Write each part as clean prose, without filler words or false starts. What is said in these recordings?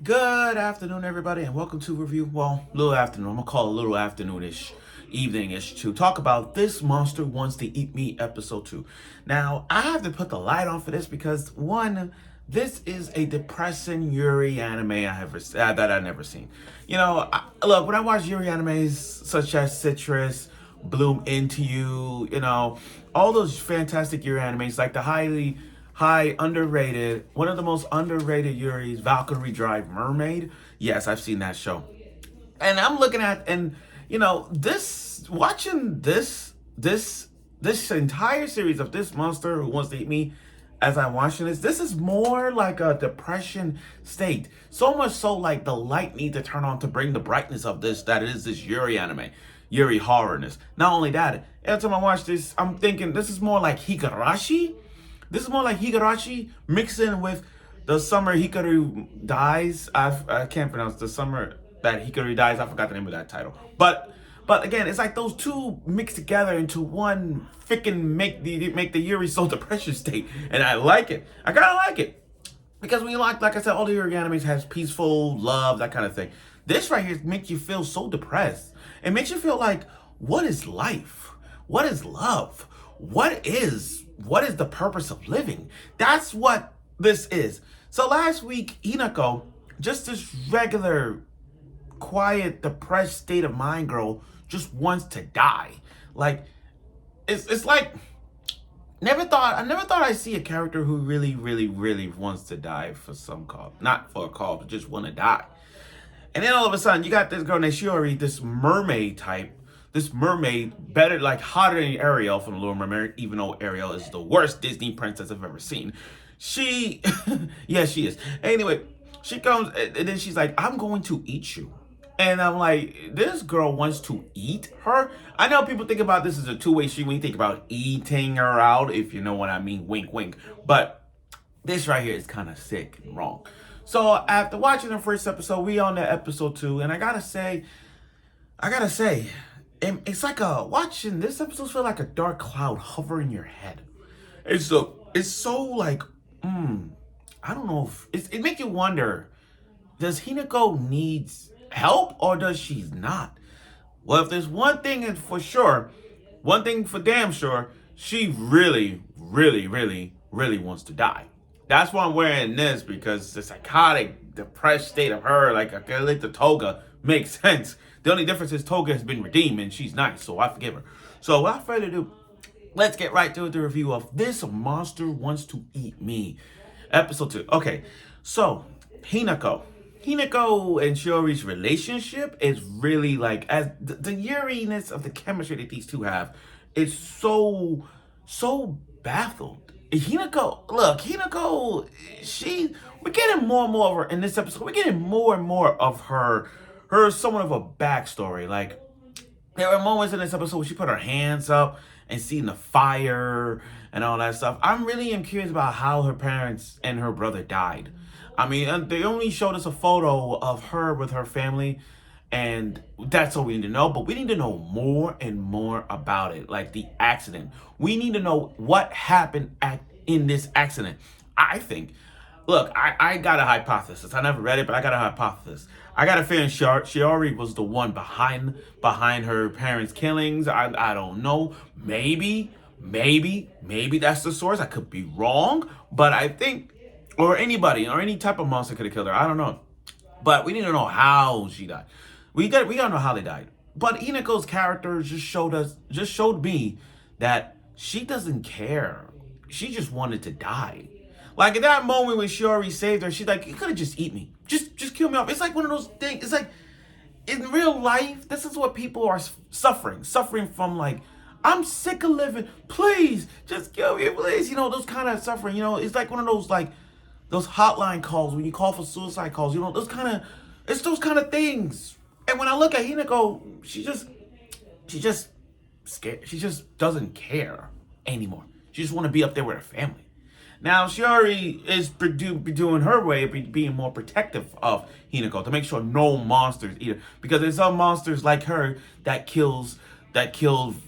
Good afternoon, everybody, and welcome to review. Well, little afternoon. I'm gonna call it a little afternoonish, eveningish to talk about This Monster Wants to Eat Me, episode 2. Now, I have to put the light on for this because one, this is a depressing Yuri anime that I've never seen. Look, when I watch Yuri animes such as Citrus, Bloom Into You, all those fantastic Yuri animes, like the high underrated, one of the most underrated Yuri's, Valkyrie Drive Mermaid. Yes, I've seen that show. And I'm looking at, and this watching this entire series of This Monster Who Wants to Eat Me, as I'm watching this is more like a depression state. So much so, like, the light needs to turn on to bring the brightness of this, that it is this Yuri anime, Yuri horrorness. Not only that, every time I watch this, I'm thinking this is more like Higurashi. This is more like Higurashi mixed in with the summer Hikaru dies. I can't pronounce the summer that Hikaru dies. I forgot the name of that title. But again, it's like those two mixed together into one freaking make the Yuri so depression state, and I like it. I kind of like it because when you like I said, all the Yuri animes has peaceful love, that kind of thing. This right here makes you feel so depressed. It makes you feel like, what is life? What is love? What is the purpose of living? That's what this is. So last week, Hinako, just this regular, quiet, depressed state of mind girl, just wants to die. Like, it's like, I never thought I'd see a character who really wants to die for some cause. Not for a cause, but just want to die. And then all of a sudden, you got this girl named Shiori, this mermaid type. This mermaid, better, like, hotter than Ariel from The Little Mermaid, even though Ariel is the worst Disney princess I've ever seen. She, yeah, she is. Anyway, she comes, and then she's like, I'm going to eat you. And I'm like, this girl wants to eat her? I know people think about this as a two-way street when you think about eating her out, if you know what I mean, wink, wink. But this right here is kind of sick and wrong. So after watching the first episode, we on to episode 2, and I gotta say, it's like watching this episode feel like a dark cloud hovering your head. It's so like, I don't know if it make you wonder, does Hinako needs help or does she not? Well, if there's one thing for sure, one thing for damn sure, she really wants to die. That's why I'm wearing this, because the psychotic, depressed state of her, like the toga, makes sense. The only difference is Toga has been redeemed and she's nice, so I forgive her. So without further ado, let's get right to the review of This Monster Wants to Eat Me, episode 2. Okay, so Hinako and Shiori's relationship is really like, as the Yuri-ness of the chemistry that these two have is so baffled. Hinako, we're getting more and more of her in this episode. We're getting more and more of her somewhat of a backstory. Like, there are moments in this episode where she put her hands up and seen the fire and all that stuff. I'm really curious about how her parents and her brother died. I mean, they only showed us a photo of her with her family, and that's all we need to know. But we need to know more and more about it, like the accident. We need to know what happened in this accident. I think, look, I got a hypothesis. I never read it, but I got a hypothesis. I got a feeling Shiori was the one behind her parents' killings. I don't know. Maybe that's the source. I could be wrong, but I think, or anybody, or any type of monster could have killed her. I don't know. But we need to know how she died. We gotta know how they died. But Hinako's character just showed me that she doesn't care. She just wanted to die. Like, at that moment when Shiori saved her, she's like, you could have just eat me. Just kill me off. It's like one of those things. It's like, in real life, this is what people are suffering from, like, I'm sick of living. Please, just kill me, please. Those kind of suffering. It's like one of those, like, those hotline calls when you call for suicide calls. It's those kind of things. And when I look at Hinako, she just scared. She just doesn't care anymore. She just want to be up there with her family. Now, Shiori is doing her way of being more protective of Hinako to make sure no monsters eat her. Because there's some monsters like her that kill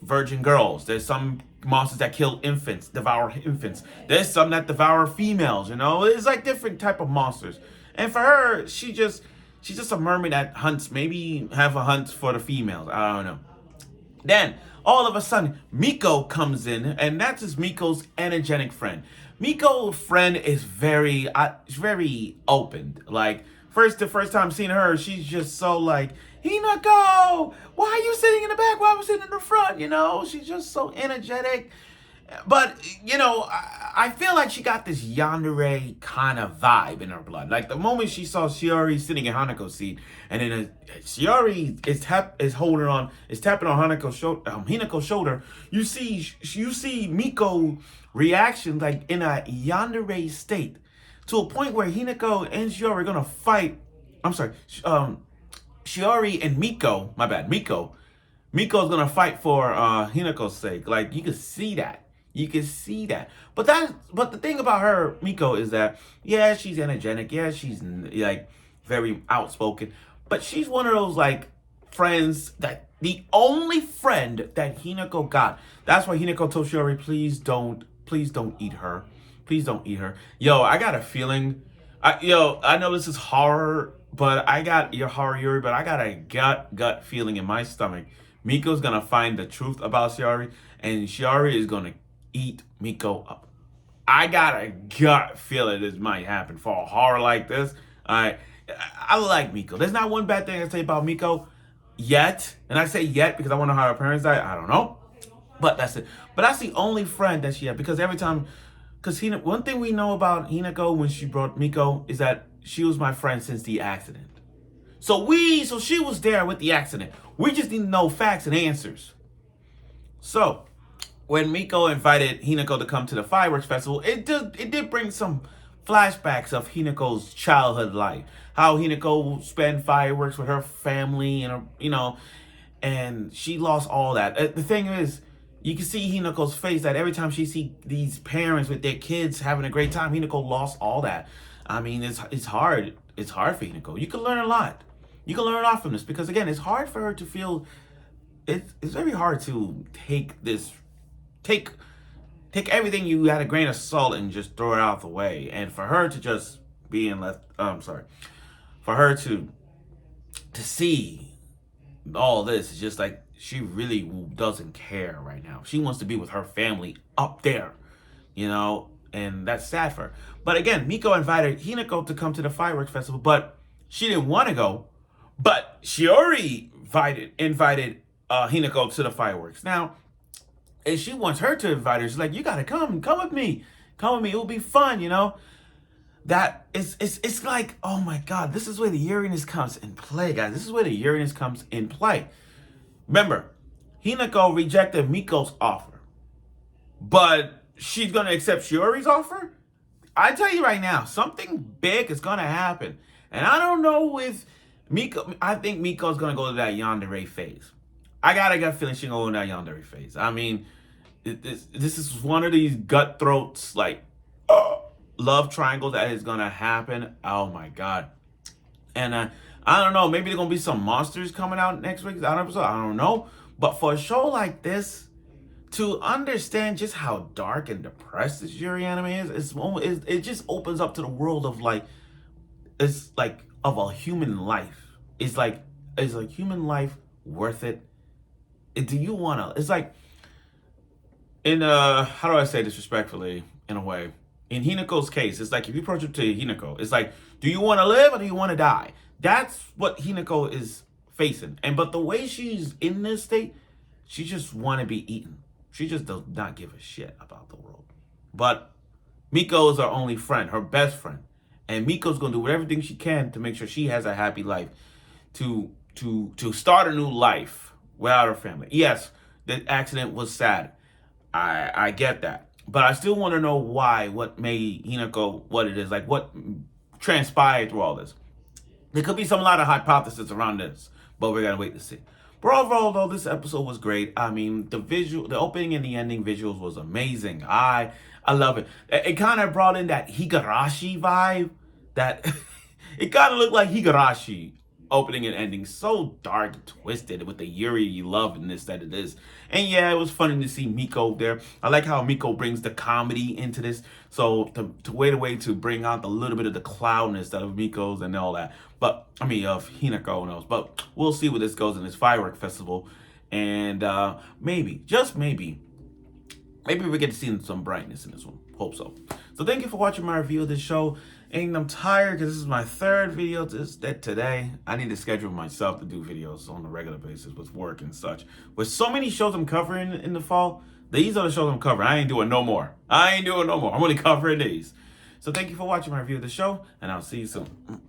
virgin girls. There's some monsters that kill infants, devour infants. There's some that devour females, It's like different type of monsters. And for her, she's just a mermaid that hunts, maybe have a hunt for the females. I don't know. Then, all of a sudden, Miko comes in, and that's just Miko's energetic friend. Miko's friend is very open. Like, the first time seeing her, she's just so like, Hinako, why are you sitting in the back? Why am I sitting in the front? You know, she's just so energetic. But, you know, I feel like she got this yandere kind of vibe in her blood. Like, the moment she saw Shiori sitting in Hanako's seat, and then Shiori is tapping on Hinako's shoulder, you see Miko reaction, like, in a yandere state, to a point where Hinako and Shiori are gonna fight. I'm sorry, Shiori and Miko, my bad, Miko's gonna fight for Hinako's sake. Like, you can see that. You can see that. But the thing about her, Miko, is that, yeah, she's energetic. Yeah, she's like very outspoken. But she's one of those like friends that the only friend that Hinako got. That's why Hinako told Shiori, please don't eat her. Please don't eat her. Yo, I got a feeling. I know this is horror, but I got your horror, Yuri, but I got a gut feeling in my stomach. Miko's gonna find the truth about Shiori, and Shiori is gonna eat Miko up. I got a gut feeling this might happen for a horror like this. I like Miko. There's not one bad thing I say about Miko yet, and I say yet because I wonder how her parents died. I don't know, but that's it. But that's the only friend that she had, because every time, one thing we know about Hinako when she brought Miko is that she was my friend since the accident. So she was there with the accident. We just need to know facts and answers. So when Miko invited Hinako to come to the fireworks festival, it did bring some flashbacks of Hinako's childhood life. How Hinako spent fireworks with her family, and and she lost all that. The thing is, you can see Hinako's face that every time she see these parents with their kids having a great time, Hinako lost all that. I mean, it's hard. It's hard for Hinako. You can learn a lot. You can learn a lot from this, because again, it's hard for her to feel. It's very hard to take everything you had a grain of salt and just throw it out the way, and for her to just for her to see all this is just like, she really doesn't care right now. She wants to be with her family up there, and that's sad for her. But again, Miko invited Hinako to come to the fireworks festival, but she didn't want to go. But Shiori invited Hinako to the fireworks. Now, and she wants her to invite her. She's like, you gotta come with me, it'll be fun, That it's like, oh my God, this is where the Uranus comes in play, guys. This is where the Uranus comes in play. Remember, Hinako rejected Miko's offer, but she's gonna accept Shiori's offer. I tell you right now, something big is gonna happen, and I don't know if Miko. I think Miko's gonna go to that yandere phase. I got a gut feeling she's going to go in that yandere phase. I mean, this is one of these gut throats, like, love triangles that is going to happen. Oh, my God. And I don't know. Maybe there's going to be some monsters coming out next week. I don't know. But for a show like this, to understand just how dark and depressed this Yuri anime is, it just opens up to the world of, like, of a human life. Is human life worth it? Do you want to, it's like, how do I say this respectfully, in a way? In Hinako's case, it's like, if you approach it to Hinako, it's like, do you want to live or do you want to die? That's what Hinako is facing. But the way she's in this state, she just want to be eaten. She just does not give a shit about the world. But Miko is her only friend, her best friend. And Miko's going to do everything she can to make sure she has a happy life, to start a new life without her family. Yes, the accident was sad. I get that. But I still want to know what made Hinako what it is. Like, what transpired through all this. There could be a lot of hypotheses around this, but we're going to wait to see. But overall, though, this episode was great. I mean, the opening and the ending visuals was amazing. I love it. It kind of brought in that Higurashi vibe. That it kind of looked like Higurashi opening and ending so dark and twisted with the Yuri loveness that it is. And yeah, it was funny to see Miko there. I like how Miko brings the comedy into this. So to wait a way to bring out a little bit of the cloudness of Miko's and all that. But I mean of Hinako and else. But we'll see where this goes in this firework festival. And maybe, just maybe we get to see some brightness in this one. Hope so. So thank you for watching my review of this show. And I'm tired because this is my third video today. I need to schedule myself to do videos on a regular basis with work and such. With so many shows I'm covering in the fall, these are the shows I'm covering. I ain't doing no more. I'm only covering these. So thank you for watching my review of the show, and I'll see you soon.